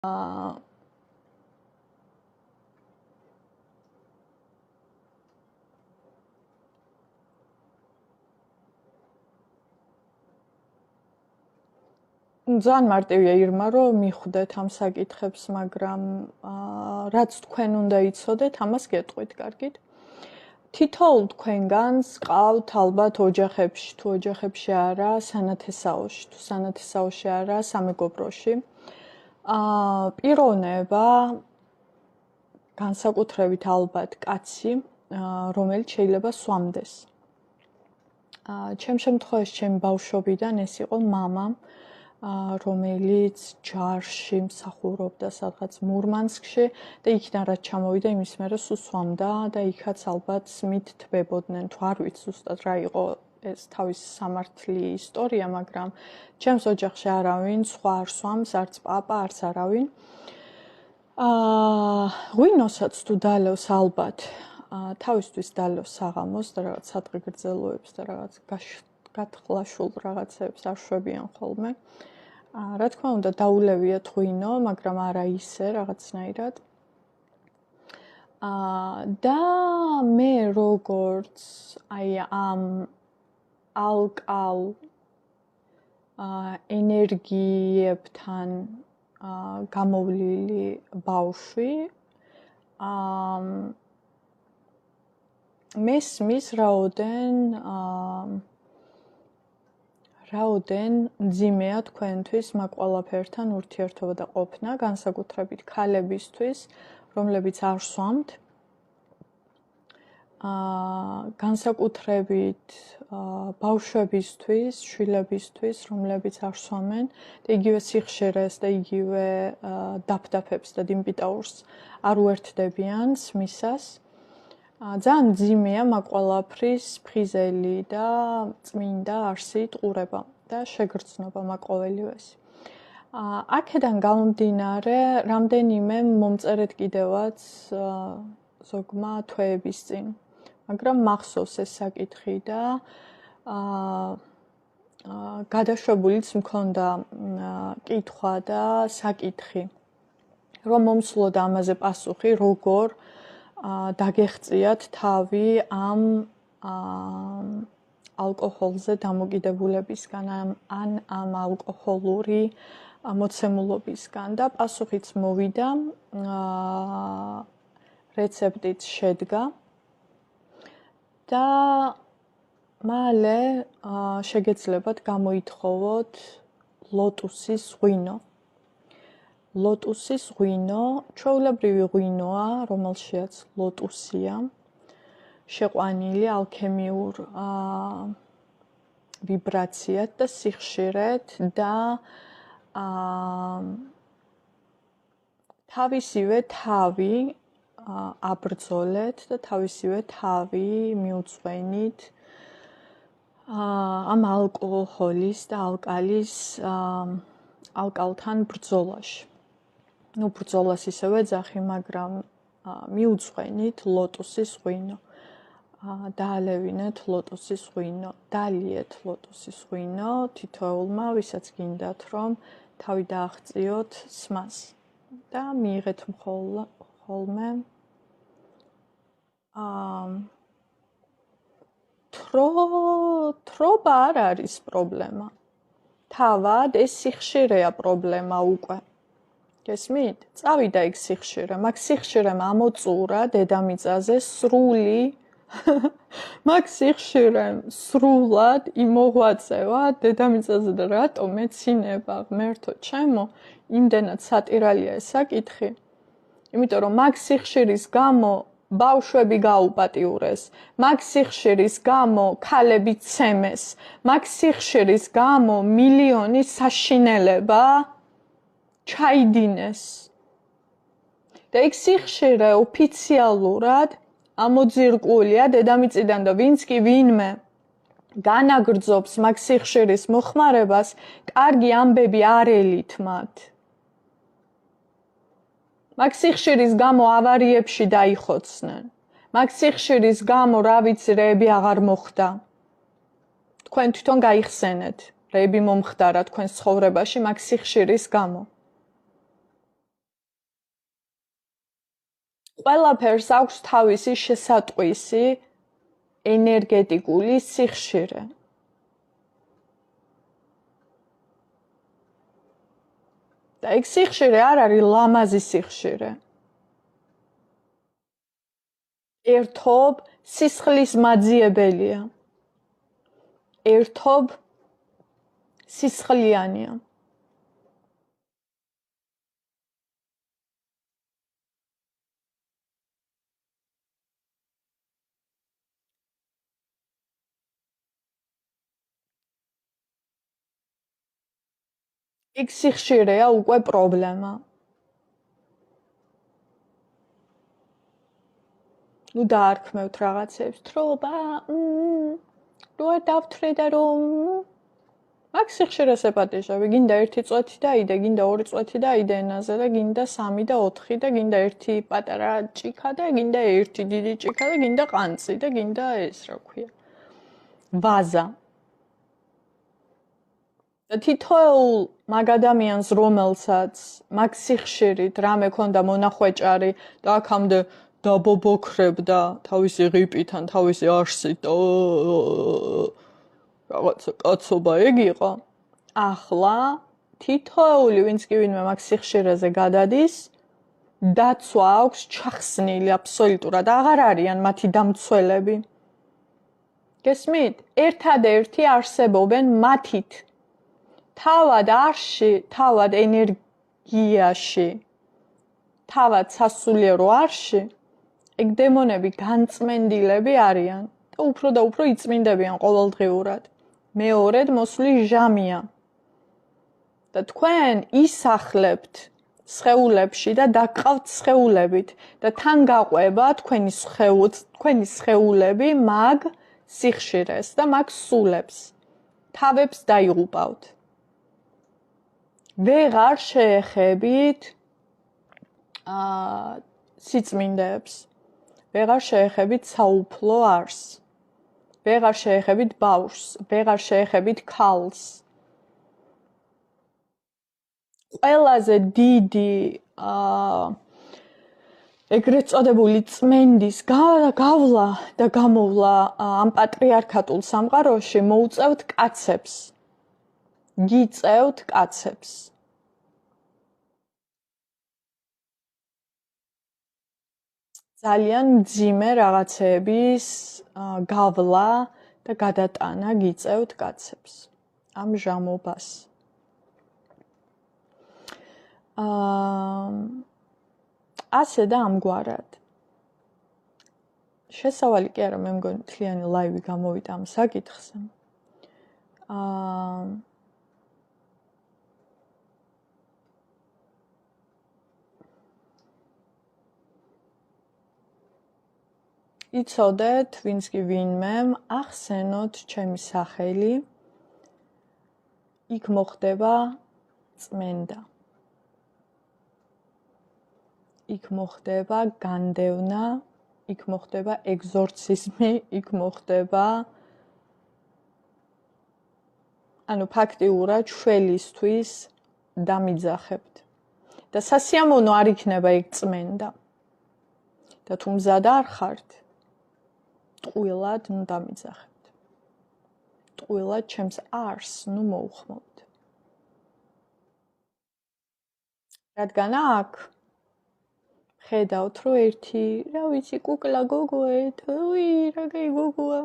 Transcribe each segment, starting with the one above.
ძალიან მარტივია ირმა, რომ მიხვდეთ ამ საკითხებს, მაგრამ რაც თქვენ უნდა იცოდეთ, ამას გეტყვით, კარგით? თითოეულ თქვენგანს ყავთ ალბათ ოჯახებში, თუ ოჯახებში არა, სანათესაოში, თუ სანათესაოში არა, სამეგობროში. პიროვნება განსაკუთრებით ალბათ კაცი, რომელიც შეიძლება სვამდეს. ჩემ შემთხვევაში, ჩემი ბავშვობიდან ეს იყო მამა, რომელიც ჯარში მსახურობდა სადღაც მურმანსკში და იქიდან რაც ჩამოვიდა იმის მერე სულ სვამდა და იქაც ალბათ მით თბებოდნენ, თუ არ ვიცი ზუსტად რა იყო ეს თავის სამართლი ისტორია, მაგრამ ჩემს ოჯახში არავინ სხვა არ სვამს, არც პაპა, არც არავინ. ღვინოსაც თუ დალევს ალბათ თავისთვის დალევს საღამოს და რაღაც სადღი გრძელოებს და რაღაც გათხლაშულ რაღაცებს არ შვებიან ხოლმე. რა თქმა უნდა დაულევიათ ღვინო, მაგრამ არა ისე რაღაცნაირად. და მე როგორც აი ამ ალკალ ენერგიებთან გამოვლილი ბავშვი მესმის რაოდენ მძიმეა თქვენთვის მაგ ყველაფერთან ურთიერთობა და ყოფნა, განსაკუთრებით ქალებისთვის, რომლებიც არ სვამთ. განსაკუთრებით ბავშვებისთვის, შვილებისთვის, რომლებიც არ სვამენ და იგივე სიხშირეს და იგივე დაფდაფებს და დიმპიტაურს არ უერთდებიან სმისას. ძალიან მძიმეა მაგ ყველაფრის ფხიზელი და წმინდა არსით ყურება და შეგრძნობა მაგ ყოველივეს. აქედან გამომდინარე, რამდენიმე მომწერეთ კიდევაც ზოგმა თვეების წინ. მაგრამ მახსოვს ეს საკითხი და გადაშვებულიც მქონდა კითხვა და საკითხი, რომ მომსვლოდა ამაზე პასუხი, როგორ დაგეღწიათ თავი ამ ალკოჰოლზე დამოკიდებულებისგან, ან ამ ალკოჰოლური მოცემულობისგან და პასუხიც მოვიდა, რეცეპტიც შედგა და მალე შეგეძლებათ გამოითხოვოთ ლოტუსის ღვინო. ლოტუსის ღვინო, ჩვეულებრივი ღვინოა, რომელშიაც ლოტუსია, შეყვანილი ალქემიურ ვიბრაციად და სიხშირეთ და თავისივე თავი აბრძოლეთ და თავისივე თავი მიუძღვენით ამ ალკოჰოლის და ალკალთან ბრძოლაში. ბრძოლას ისევ ეძახი, მაგრამ მიუძღვენით ლოტუსის ღვინო. დაალევინეთ ლოტუსის ღვინო, დალიეთ ლოტუსის ღვინო თითოეულმა, ვისაც გინდათ, რომ თავი დააღწიოთ სმას და მიიღეთ ხოლმე თრობა არ არის პრობლემა. თავად ეს სიხშირეა პრობლემა უკვე. გესმით? წავიდა იქ სიხშირე, მაგ სიხშირემ ამოწურა დედამიწაზე სრული მაგ სიხშირემ სრულად იმოღვაწევა დედამიწაზე და რატომ მეცინება ღმერთო ჩემო, იმდენად სატირალია ეს საკითხი. იმიტომ რომ მაგ სიხშირის გამო ბავშვები გაუპატიურეს, მაგ სიხშირის გამო ქალები ცემეს, მაგ სიხშირის გამო მილიონი საშინელება ჩაიდინეს. და იქ სიხშირე ოფიციალურად ამოძირკულია დედამიწიდან და ვინც კი ვინმე განაგრძობს მაგ სიხშირის მოხმარებას, კარგი ამბები არ ელით მათ. მაგ სიხშირის გამო ავარიებში დაიხოცნენ. მაგ სიხშირის გამო რა ვიცი რეები აღარ მოხდა. თქვენ თვითონ გაიხსენეთ, რეები მომხდარა თქვენს ცხოვრებაში მაგ სიხშირის გამო. ყველაფერს აქვს თავისი შესატყვისი ენერგეტიკული სიხშირე. და ეგ სიხშირე არ არის ლამაზი სიხშირე. ერთობ სისხლის მაძიებელია. ერთობ სისხლიანია. ეგ სიხშირეა უკვე პრობლემა. ნუ დაარქმევთ რაღაცებს, თრობა, რო არ დავთვრე და რომ მაგ სიხშირეს ეპატიჟები, გინდა 1 წვეთი დაიდე, გინდა 2 წვეთი დაიდე ენაზე და გინდა 3 და 4 და გინდა 1 პატარა ჭიქა და გინდა 1 დიდი ჭიქა და გინდა ყანწი და გინდა ეს რა ქვია. ვაზა. და თითოეულ მაგ ადამიანს, რომელსაც მაგ სიხშირით რამე ქონდა მონახვეჭარი და აქამდე დაბობოქრებდა თავისი ღიპითან, თავისი არსით რაღაცა კაცობა ეგ იყო. ახლა თითოეული ვინც კი ვინმე მაგ სიხშირეზე გადადის, დაცვა აქვს ჩახსნილი აბსოლუტურად, აღარ არიან მათი დამცველები. გესმით? ერთადერთი არსებობენ მათით. თავად არში, თავად ენერგიაში, თავად სასულიერო არში, ეგ დემონები განწმენდილები არიან და უფრო იწმინდებიან ყოველდღიურად. მეორედ მოსული ჟამია. და თქვენ ისახლებთ სხეულებში და დაგყავთ სხეულებით და თან გაყვება თქვენი სხეულები მაგ სიხშირეს და მაგ სულებს. თავებს დაიღუპავთ. ვეღარ შეეხებით სიწმინდეებს. ვეღარ შეეხებით საუფლო არსს. ვეღარ შეეხებით ბავშვს, ვეღარ შეეხებით ქალს. ყველაზე დიდი ეგრეთ წოდებული წმენდის გავლა და გამოვლა ამ პატრიარქატულ სამყაროში მოუწევთ კაცებს. გიწევთ კაცებს. ძალიან მძიმე რაღაცების გავლა და გადატანა გიწევთ კაცებს. ამ ჟამობას. ასე და ამგვარად. შესავალი კი არა, მე მგონი მთლიანი ლაივი გამოვიდა ამ საკითხზე. იცოდეთ, ვინც კი ვინმემ, ახსენოთ ჩემი სახელი, იქ მოხდება წმენდა. იქ მოხდება განდევნა, იქ მოხდება ეგზორციზმი, იქ მოხდება ფაქტიურად შველისთვის დამიძახებთ. და სასიამოვნო არ იქნება ეგ წმენდა. და თუ მზად არ ხართ, ტყუილად ნუ დამიძახებთ. ტყუილად ჩემს არსს ნუ მოუხმობთ. რადგან აქ ხედავთ, რომ ერთი, რა ვიცი, კუკლა გოგოეთ, რა კაი გოგოა.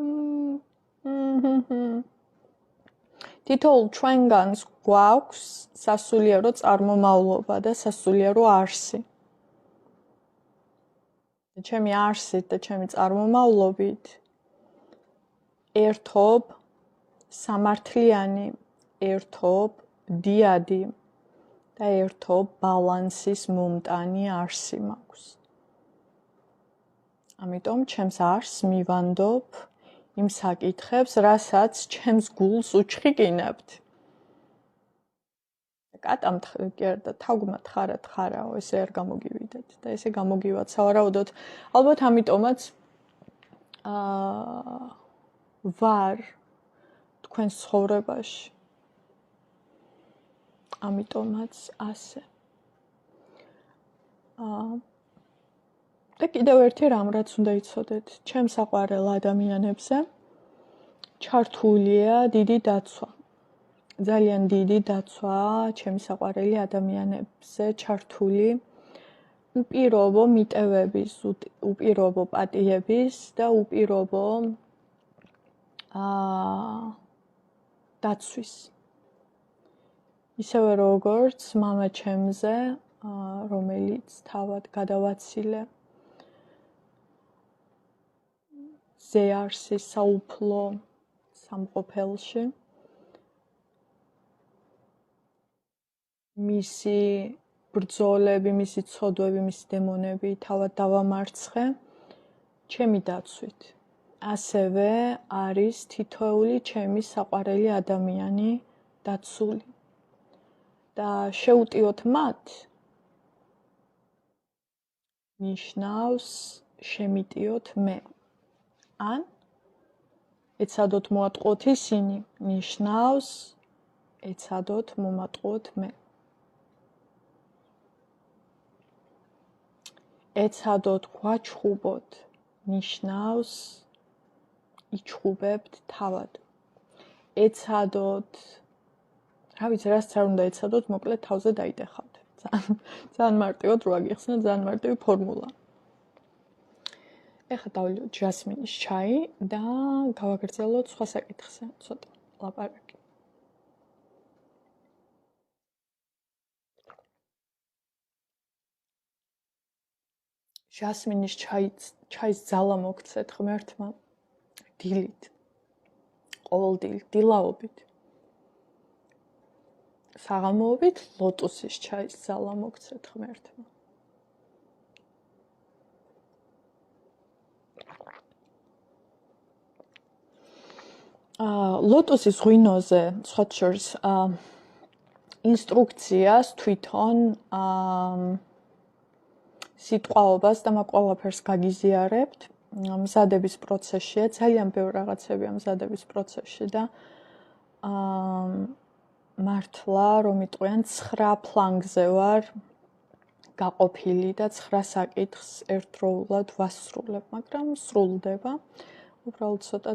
თითოეულ ჩვენგანს გვაქვს სასულიერო წარმომავლობა და სასულიერო არსი. ჩემი არსით და ჩემი წარმომავლობით ერთობ სამართლიანი, ერთობ დიადი და ერთობ ბალანსის მომტანი არსი მაქვს. ამიტომ ჩემს არსს მივანდობ იმ საკითხებს, რასაც ჩემს გულს უჩხიკინებთ. კატამ და თაგვმა თხარაო, ესე არ გამოგივიდეთ და ესე გამოგივათ სავარაუდოდ. ალბათ ამიტომაც ვარ თქვენს ცხოვრებაში. ამიტომაც ასე. და და კიდევ ერთი რამ, რაც უნდა იცოდეთ, ჩემს საყვარელ ადამიანებზე ჩართულია დიდი დაცვა. ძალიან დიდი დაცვა ჩემს საყვარელი ადამიანებზე ჩართული უპირობო მიტევების, უპირობო პატიების და უპირობო დაცვის. ისევე როგორც მამა ჩემზე, რომელიც თავად გადავაცილე ზეარსის საუფლო სამყოფელში. მისი ბრძოლები, მისი ცოდვები, მისი დემონები თავად დავამარცხე ჩემი დაცვით. ასევე არის თითოეული ჩემი საყვარელი ადამიანი დაცული. და შეუტიოთ მათ ნიშნავს შემიტიოთ მე. ან ეცადოთ მოატყუოთ ისინი ნიშნავს ეცადოთ მომატყუოთ მე. ეცადოთ გვაჩხუბოთ ნიშნავს იჩხუბებთ თავად. ეცადოთ რა ვიცი, რაც არ უნდა ეცადოთ, მოკლედ თავზე დაიდეხავთ. ძალიან მარტივად რო აგიხსნათ, ძალიან მარტივი ფორმულა. ეხლა დავლიოთ ჯასმინის ჩაი და გავაგრძელოთ სხვა საკითხზე, ცოტა ლაპარაკი. ჯასმინის ჩაის ძალა მოგცეთ ღმერთმა დილით. ყოველდღე დილაობით. საღამოობით ლოტუსის ჩაის ძალა მოგცეთ ღმერთმა. ლოტუსის ღვინოზე სხვათა შორის ინსტრუქციას თვითონ სიტყვაობას და მაგ ყველაფერს გაგიზიარებთ მზადების პროცესშია, ძალიან ბევრ რაღაცებია მზადების პროცესში და მართლა რომ იტყვიან 9 ფლანგზე ვარ გაყოფილი და 9 საკითხს ერთდროულად ვასრულებ, მაგრამ სრულდება. უბრალოდ ცოტა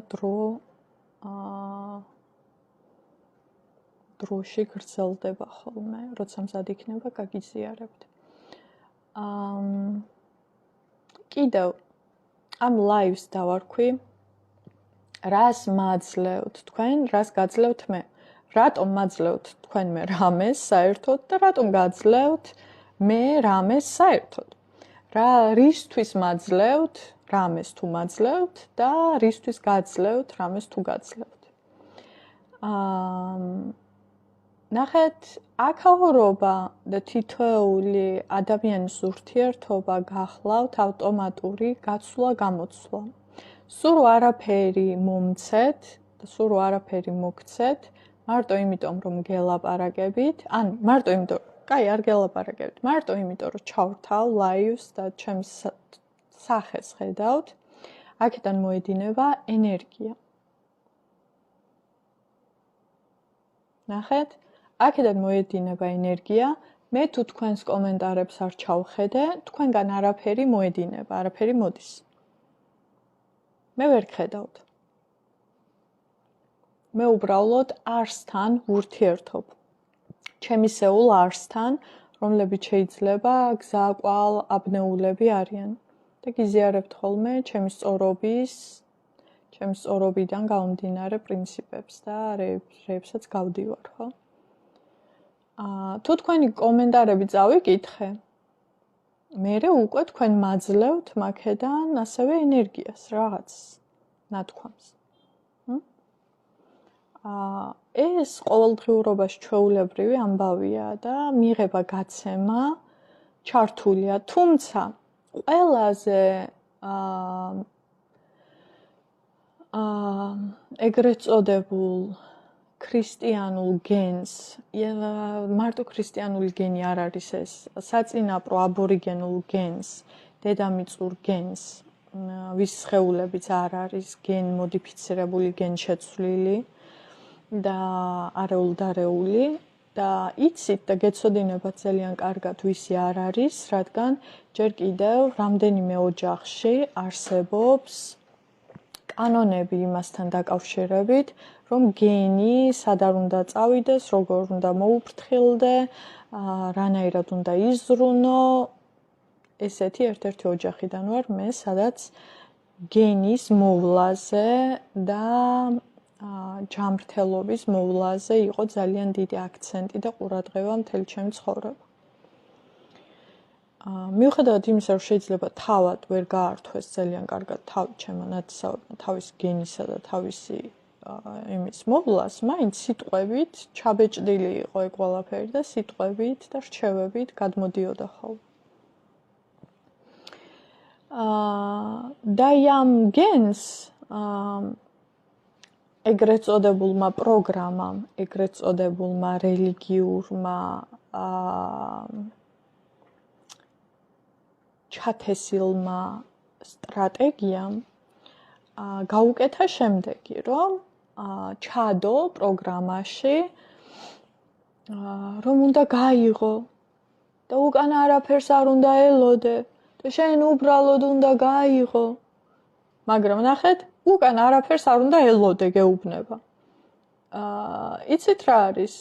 დროში გრძელდება ხოლმე, როცა მზად იქნება გაგიზიარებთ. კიდევ ამ ლაივს დავარქვი, რას მაძლევთ თქვენ, რას გაძლევთ მე. რატომ მაძლევთ თქვენ მე რამეს საერთოდ და რატომ გაძლევთ მე რამეს საერთოდ. რისთვის მაძლევთ რამეს თუ მაძლევთ და რისთვის გაძლევთ რამეს თუ გაძლევთ. ნახეთ, აქაურობა და თითოეული ადამიანის ურთიერთობა გახლავთ ავტომატური გაცვლა-გამოცვლა. სულ არაფერი მომცეთ და სულ არაფერი მოგცეთ, მარტო იმიტომ რომ გელაპარაკებით, ან მარტო იმიტომ, არ გელაპარაკებით, მარტო იმიტომ რომ ჩავრთავ ლაივს და ჩემს სახეს ხედავთ, აქედან მოედინება ენერგია. ნახეთ, აქედან მოედინება ენერგია, მე თუ თქვენს კომენტარებს არ ჩავხედე, თქვენგან არაფერი მოედინება, არაფერი მოდის. მე ვერ გხედავთ. მე უბრალოდ არსთან ვურთიერთობ. ჩემისეულ არსთან, რომლებიც შეიძლება გზაკვალ აბნეულები არიან. და გიზიარებთ ხოლმე ჩემი სწორობიდან გამომდინარე პრინციპებს და რეებსაც გავდივარ, ხო? თუ თქვენი კომენტარები წავიკითხე, მერე უკვე თქვენ მაძლევთ მაქედან ასევე ენერგიას, რაღაც ნათქვამს. ეს ყოველდღიურობაში ჩვეულებრივი ამბავია და მიღება გაცემა ჩართულია, თუმცა ყველაზე ეგრეთ წოდებულ ქრისტიანულ გენს, მარტო ქრისტიანული გენი არ არის ეს, საწინაპრო აბორიგენულ გენს, დედამიწურ გენს, ვის სხეულებიც არ არის გენ მოდიფიცირებული, გენ შეცვლილი და არეულ-დარეული, და იცით და გეცოდინებათ ძალიან კარგად ვისი არ არის, რადგან ჯერ კიდევ რამდენიმე ოჯახში არსებობს კანონები იმასთან დაკავშირებით, რომ გენი სად არ უნდა წავიდეს, როგორ უნდა მოუფრთხილდე, რანაირად უნდა იზრუნო. ესეთი ერთ-ერთი ოჯახიდან ვარ მე, სადაც გენის მოვლაზე და ჯანმრთელობის მოვლაზე იყო ძალიან დიდი აქცენტი და ყურადღება მთელი ჩემი ცხოვრება. მიუხედავად იმისა, რომ შეიძლება თავად ვერ გაართვეს ძალიან კარგად ჩემო ნათესავებმა თავის გენისა და თავისი იმის მოვლას, მაინც სიტყვებით ჩაბეჭდილი იყო ეგ ყველაფერი და სიტყვებით და რჩევებით გადმოდიოდა ხოლმე. და ამ გენს ეგრეთ წოდებულმა პროგრამამ, ეგრეთ წოდებულმა რელიგიურმა ჩათესილმა სტრატეგიამ გაუკეთა შემდეგი, რომ ჩადო პროგრამაში, რომ უნდა გაიღო და უკან არაფერს არ უნდა ელოდე და შენ უბრალოდ უნდა გაიღო. მაგრამ ნახეთ, უკან არაფერს არ უნდა ელოდე, გეუბნება. იცით რა არის?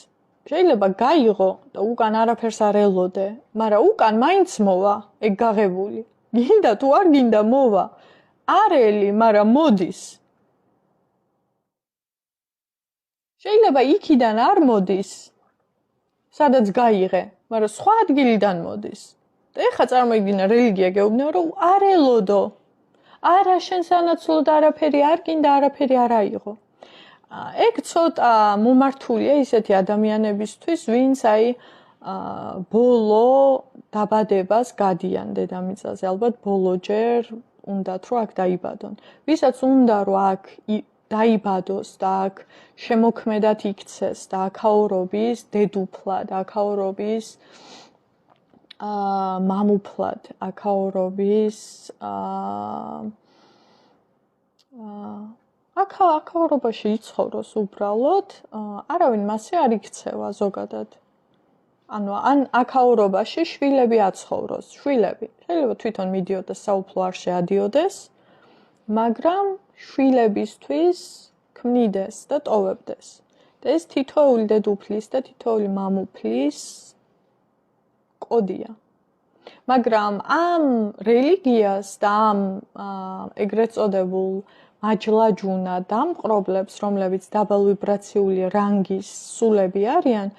შეიძლება გაიღო და უკან არაფერს არ ელოდე, მაგრამ უკან მაინც მოვა, ეგ გაღებული. გინდა თუ არ გინდა მოვა. არელი, მაგრამ მოდის. შეიძლება იქიდან არ მოდის, სადაც გაიღე, მაგრამ სხვა ადგილიდან მოდის. და ეხლა წარმოიდგინე რელიგია გეუბნება, რომ არ ელოდო. არა შენ სანაცვლოდ არაფერი არ გინდა, არაფერი არ აიღო. ეგ ცოტა მომართულია ისეთი ადამიანებისთვის, ვინც ბოლო დაბადებას გადიან დედამიწაზე. ალბათ ბოლოჯერ უნდათ რომ აქ დაიბადონ. ვისაც უნდა რომ აქ დაიბადოს და აქ შემოქმედად იქცეს და აქაურობის დედუფლად, აქაურობის მამუფლად, აქაურობის აქაურობაში იცხოვროს უბრალოდ, არავინ მასე არ იქცევა ზოგადად. ანუ ან აქაურობაში შვილები აცხოვროს, შვილები. შეიძლება თვითონ მიდიოდეს საუფლო არ შეადიოდეს, მაგრამ შვილებისთვის ქმნიდეს და ტოვებდეს. და ეს თითოეული დედუფლის და თითოეული მამუფლის კოდია. მაგრამ ამ რელიგიას და ამ ეგრეთ წოდებულ მაჯლაჯუნა დამპყრობლებს, რომლებიც დაბალვიბრაციული რანგის სულები არიან,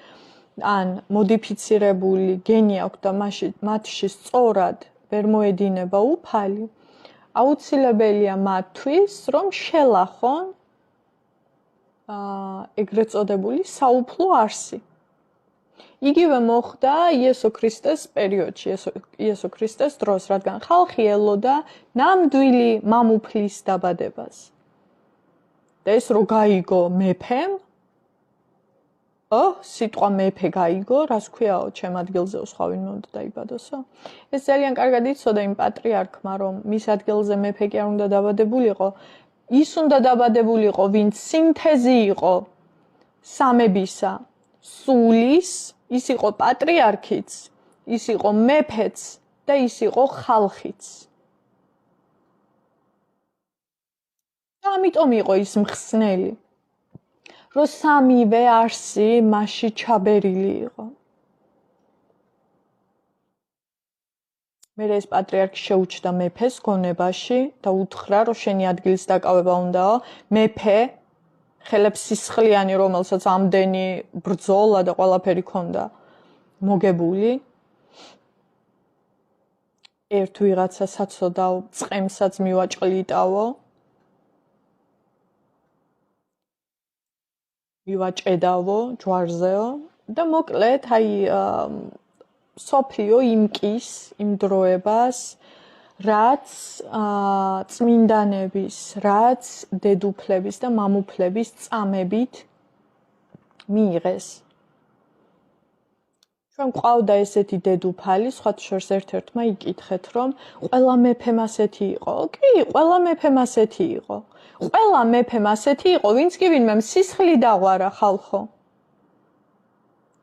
ან მოდიფიცირებული გენი აქვს და მათში სწორად ვერ მოედინება უფალი, აუცილებელია მათთვის, რომ შელახონ ეგრეთ წოდებული საუფლო არსი. იგივე მოხდა იესო ქრისტეს პერიოდში, იესო ქრისტეს დროს, რადგან ხალხი ელოდა ნამდვილი მამუფლის დაბადებას. და ეს რო გაიგო მეფემ, სიტყვა მეფე გაიგო, რას ქვიაო, ჩემ ადგილზე სხვა ვინმე უნდა დაიბადოსო. ეს ძალიან კარგად იცოდა იმ პატრიარქმა, რომ მის ადგილზე მეფე კი არ უნდა დაბადებულიყო, ის უნდა დაბადებულიყო, ვინც სინთეზი იყო სამებისა, სულის, ის იყო პატრიარქიც, ის იყო მეფეც და ის იყო ხალხიც. ამიტომ იყო ის მხსნელი, რომ სამივე არსი მასში ჩაბერილი იყო. მერე ეს პატრიარქი შეუჩდა მეფეს გონებაში და უთხრა, რომ შენი ადგილის დაკავება უნდაო, მეფე ხელებს სისხლიანი, რომელსაც ამდენი ბრძოლა და ყველაფერი ქონდა მოგებული. ერთ ვიღაცა საცოდავ წყემსაც მივაჭყლიტავო. მივაჭედავო ჯვარზეო და მოკლედ სოფლიო იმკის იმ დროებას, რაც წმინდანების, რაც დედუფლების და მამუფლების წამებით მიიღეს. ჩვენ გვყავდა ესეთი დედუფალი, სხვათა შორის ერთ-ერთმა იკითხეთ, რომ ყველა მეფემ ასეთი იყო. კი, ყველა მეფემ ასეთი იყო. ყველა მეფემ ასეთი იყო, ვინც კი ვინმე სისხლი დაღვარა ხალხო.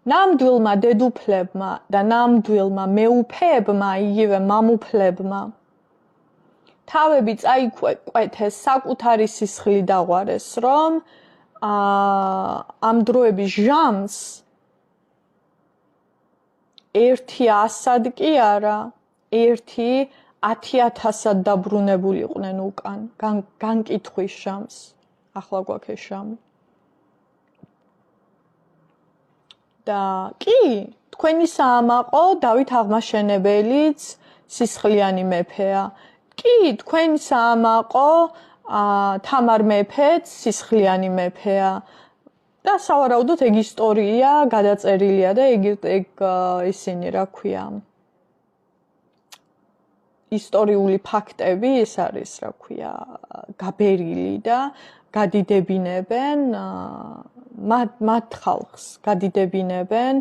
ნამდვილმა დედუფლებმა და ნამდვილმა მეუფეებმა, იგივე მამუფლებმა თავები წაიკვეთეს საკუთარი სისხლი დაღვარეს, რომ ამ დროების ჟამს ერთი 100-ად კი არა, ერთი 10,000-ად დაბრუნებულიყვნენ უკან, განკითხვის ჟამს. ახლა გვაქვს ეს ჟამი. და კი, თქვენი საამაყო დავით აღმაშენებელიც სისხლიანი მეფეა. კი, თქვენი საამაყო თამარ მეფეც სისხლიანი მეფეა. და სავარაუდოდ ეგ ისტორია გადაწერილია და ეგ ისინი რა ქვია. ისტორიული ფაქტები ეს არის, რა ქვია, გაბერილი და გადიდებინებენ მათ ხალხს, გადიდებინებენ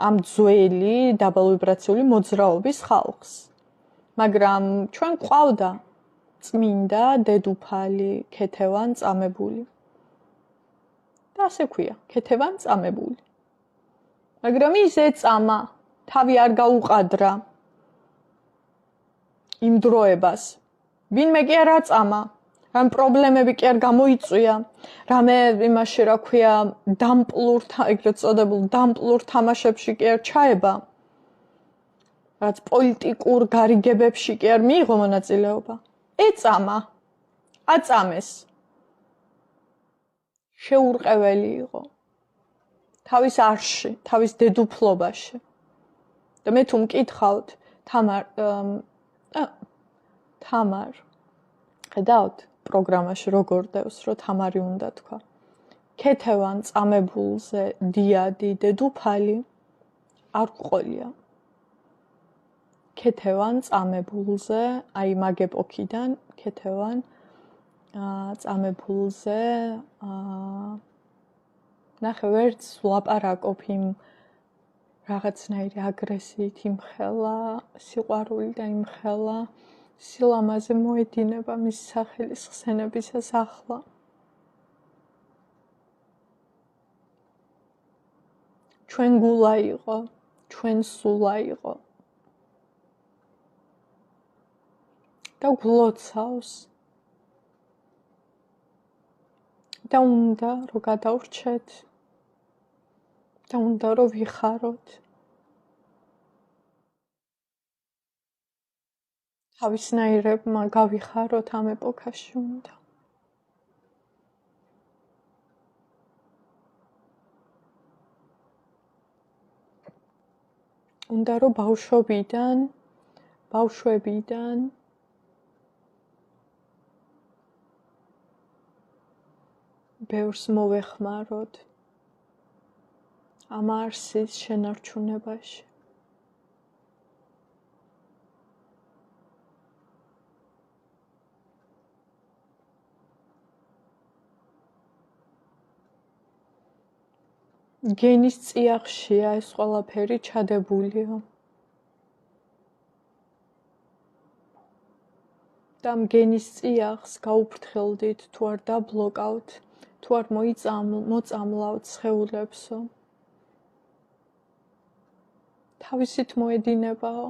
ამ ძველი დაბალვიბრაციული მოძრაობის ხალხს. მაგრამ ჩვენ ყავდა წმინდა დედუფალი ქეთევან წამებული. და ასე ქვია, ქეთევან წამებული. მაგრამ ის ეწამა, თავი არ გაუყადრა იმ დროებას. ვინმე კი არ აწამა, რამ პრობლემები კი არ გამოიწვია, რამე იმაში რა ქვია, ეგრეთ წოდებულ დამპლურ თამაშებში კი არ ჩაება. რაც პოლიტიკურ გარიგებებში კი არ მიიღო მონაწილეობა. ეწამა, აწამეს. შეურყეველი იყო. თავის არში, თავის დედუფლობაში. და მე თუ მკითხავთ, თამარ, ხედავთ პროგრამაში როგორ დევს, რომ თამარი უნდა თქვა. ქეთევან წამებულზე დიადი დედუფალი არ გვყოლია. ქეთევან წამებულზე, აი მაგ ეპოქიდან ქეთევან წამებულზე ნახე ვერც ვლაპარაკობ იმ რაღაცნაირი აგრესიით იმხელა, სიყვარული და იმხელა, სილამაზე მოედინება მის სახელის ხსენებისას ახლა. ჩვენ გულა იყო, ჩვენ სულა იყო. და გლოცავს. და უნდა რომ გადავრჩეთ. და უნდა რომ ვიხაროთ. თავისნაირებმა გავიხაროთ ამ ეპოქაში უნდა. უნდა რომ ბავშვებიდან ბევრს მოვეხმაროთ ამ არსის შენარჩუნებაში. გენის წიაღშია ეს ყველაფერი ჩადებულიო. და ამ გენის წიაღს გაუფრთხილდით, თუ არ დაბლოკავთ, თუ არ მოწამლავთ სხეულებსო. თავისით მოედინებაო.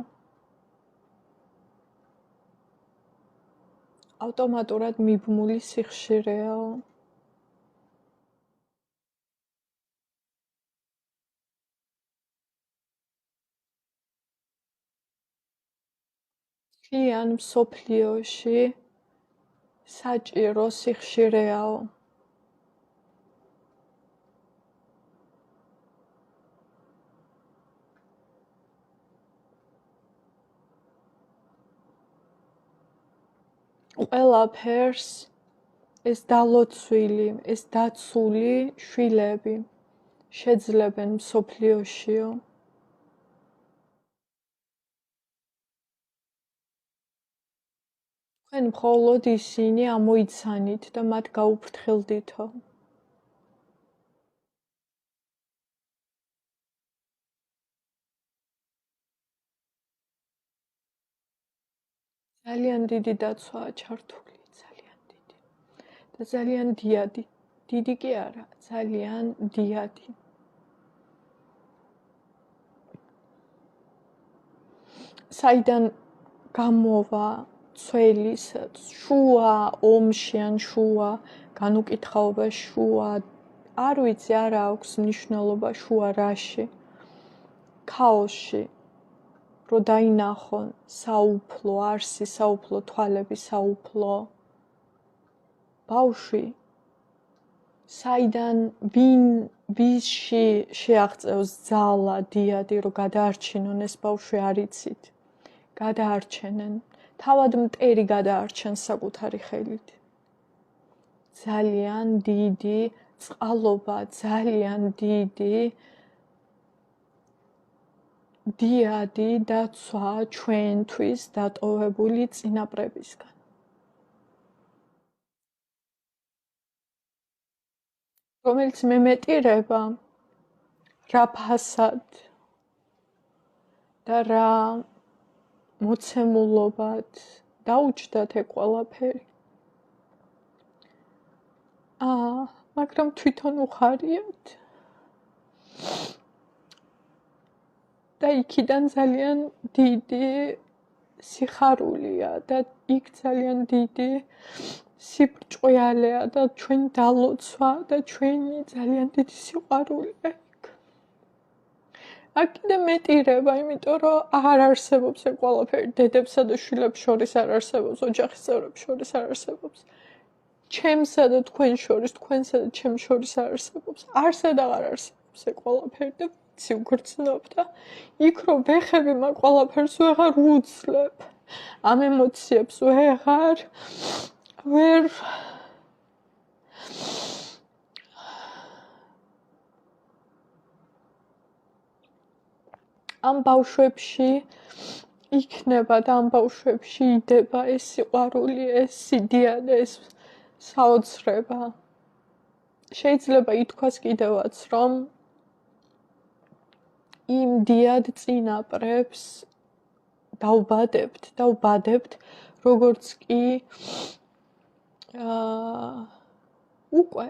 ავტომატურად მიბმული სიხშირეაო. ან მსოფლიოში საჭირო სიხშირეაო. ყველაფერს ეს დალოცვილი, ეს დაცული შვილები შეძლებენ მსოფლიოშიო. თქვენ მხოლოდ ისინი ამოიცანით და მათ გაუფრთხილდითო. ძალიან დიდი დაცვაა ჩართული, ძალიან დიდი. და ძალიან დიადი. დიდი კი არა, ძალიან დიადი. საიდან გამოვა ცველის შუა ომში ან შუა განუკითხაობაში შუა არ ვიცი არ აქვს მნიშვნელობა შუა რაში ქაოსში რომ დაინახონ საუფლო არსი საუფლო თვალები საუფლო ბავშვი საიდან ვისში შეაღწევს ძალა დიადი რომ გადაარჩინონ ეს ბავშვი არ იცით გადაარჩენენ თავად მტერი გადაარჩენს საკუთარი ხელით ძალიან დიდი წყალობა ძალიან დიდი დიადი დაცვა ჩვენთვის დატოვებული წინაპრებისგან რომელიც მემეტირება რა ფასად და რა მოცემულობად დაუჯდათ ეგ ყველაფერი მაგრამ თვითონ უხარიათ და იქიდან ძალიან დიდი სიხარულია და იქ ძალიან დიდი სიბრჭყვიალეა და ჩვენი დალოცვა და ჩვენი ძალიან დიდი სიყვარულია იქ. აქ კიდე მეტირება, იმიტომ რომ აღარ არსებობს ეგ ყველაფერი დედებსა და შვილებს შორის არ არსებობს, ოჯახის წევრებს შორის არ არსებობს. ჩემსა და თქვენ შორის, თქვენსა და ჩემს შორის არ არსებობს. არსად აღარ არსებობს ეგ ყველაფერი და ვიცი ვგრძნობ და იქ რომ ვეხები მაგ ყველაფერს ვეღარ ვუძლებ. ამ ემოციებს ვეღარ ვერ ამ ბავშვებში იქნება და ამ ბავშვებში იდება ეს სიყვარული, ეს სიდიადე, ეს საოცრება. შეიძლება ითქვას კიდევაც, რომ იმ დიად წინაპრებს დავბადებთ, როგორც კი უკვე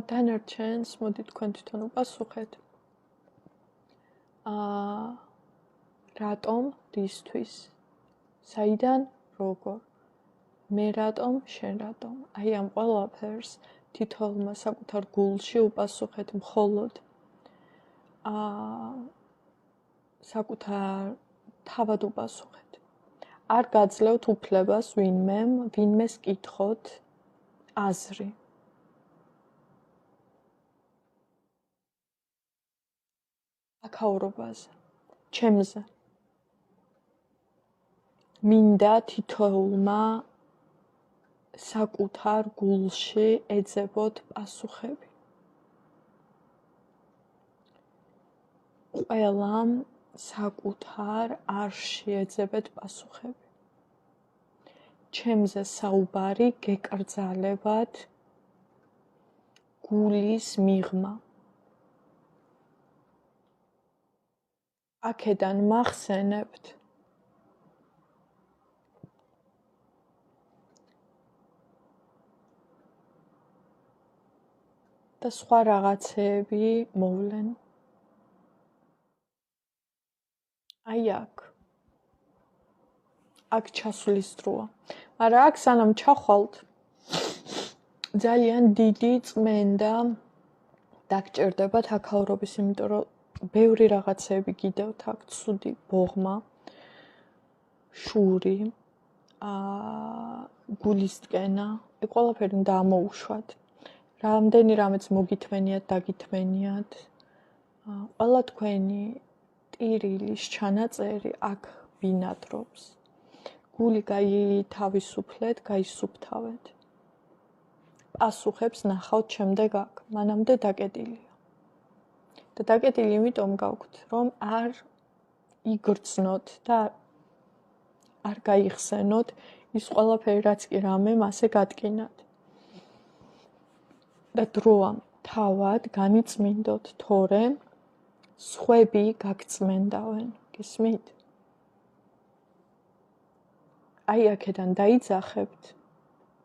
დანარჩენს მოდი თქვენ თვითონ უპასუხეთ. რატომ, რისთვის, საიდან, როგორ, მე რატომ, შენ რატომ. აი ამ ყველაფერს თითოეულმა საკუთარ გულში უპასუხეთ მხოლოდ საკუთარ თავად უპასუხეთ. არ გაძლევთ უფლებას ვინმეს კითხოთ აზრი. აქაურობაზე, ჩემზე. მინდა თითოეულმა საკუთარ გულში ეძებოთ პასუხები. ყველამ საკუთარ არში ეძებეთ პასუხები. ჩემზე საუბარი გეკრძალებათ გულის მიღმა. აქედან მახსენებთ და სხვა რაღაცეები მოვლენ. აი აქ ჩასვლის დროა. მაგრამ აქ სანამ ჩახვალთ ძალიან დიდი წმენდა დაგჭირდებათ აქაურობის, იმიტომ რომ ბევრი რაღაცეები გიდევთ აქ, ცუდი ბოღმა, შური, გულისტკენა, ეგ ყველაფერი უნდა ამოუშვათ. რამდენი რამეც მოგითმენიათ, დაგითმენიათ. ყველა თქვენი ტირილის ჩანაწერი აქ ბინადრობს. გული გაითავისუფლეთ, გაისუფთავეთ. პასუხებს ნახავთ შემდეგ აქ, მანამდე დაკეტილია. და დაკეტილი იმიტომ გაქვთ, რომ არ იგრძნოთ და არ გაიხსენოთ ის ყველაფერი რაც კი რამემ ასე გატკინათ. და დროამ თავად განიწმინდოთ, თორე სხვები გაგწმენდავენ. გისმით? აი აქედან დაიძახებთ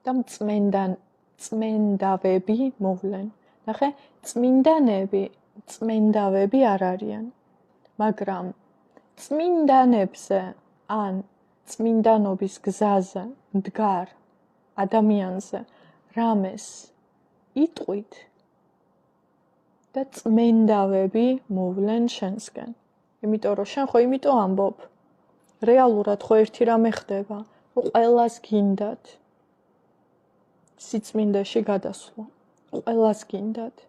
და წმენდავები მოვლენ. ნახე, წმენდავები არ არიან, მაგრამ წმინდანებზე ან წმინდანობის გზაზე მდგარ ადამიანზე რამეს იტყვით და წმენდავები მოვლენ შენსკენ. იმიტომ რომ შენ ხო იმიტომ ამბობ, რეალურად ხო ერთი რამე ხდება, რომ ყველას გინდათ სიწმინდეში გადასვლა, ყველას გინდათ.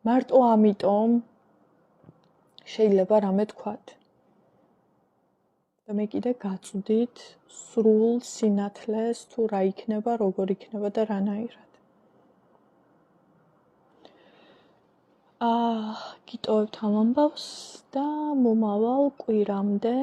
მარტო ამიტომ შეიძლება რამე თქვათ. და მე კიდე გაწვდით სრულ სინათლეს თუ რა იქნება, როგორ იქნება და რანაირად. გიტოვებთ ამ ამბავს და მომავალ კვირამდე